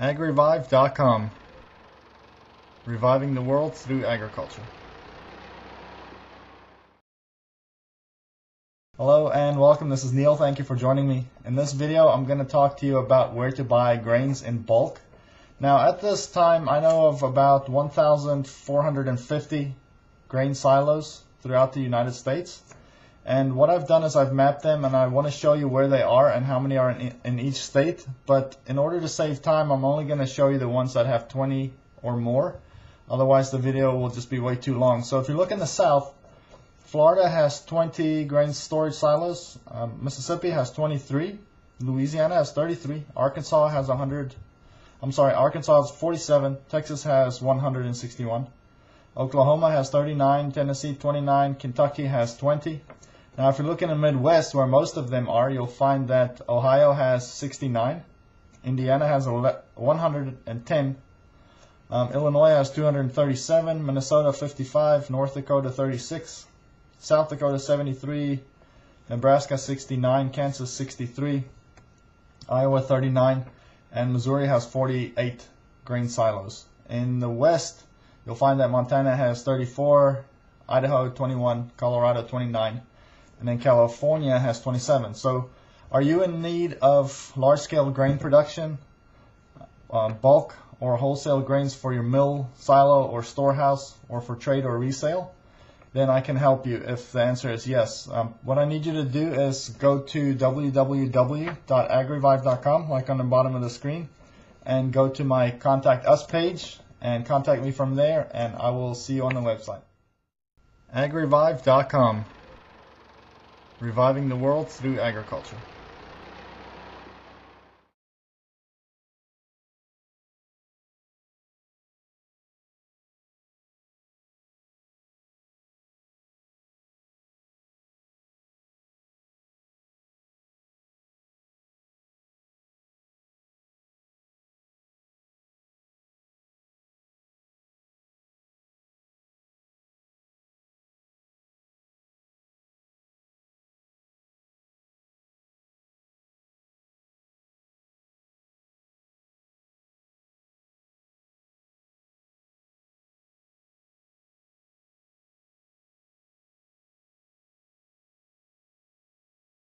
AgRevive.com, reviving the world through agriculture. Hello and welcome, this is Neil, thank you for joining me. In this video I'm going to talk to you about where to buy grains in bulk. Now at this time I know of about 1,450 grain silos throughout the United States. And what I've done is I've mapped them and I want to show you where they are and how many are in each state. But in order to save time, I'm only going to show you the ones that have 20 or more. Otherwise the video will just be way too long. So if you look in the south, Florida has 20 grain storage silos. Mississippi has 23. Louisiana has 33. Arkansas has 47. Texas has 161. Oklahoma has 39. Tennessee 29. Kentucky has 20. Now if you look in the Midwest, where most of them are, you'll find that Ohio has 69, Indiana has 110, Illinois has 237, Minnesota 55, North Dakota 36, South Dakota 73, Nebraska 69, Kansas 63, Iowa 39, and Missouri has 48 grain silos. In the West, you'll find that Montana has 34, Idaho 21, Colorado 29, and then California has 27. So are you in need of large-scale grain production, bulk or wholesale grains for your mill, silo, or storehouse, or for trade or resale? Then I can help you if the answer is yes. What I need you to do is go to www.agrevive.com, like on the bottom of the screen, and go to my Contact Us page and contact me from there, and I will see you on the website. AgRevive.com, reviving the world through agriculture.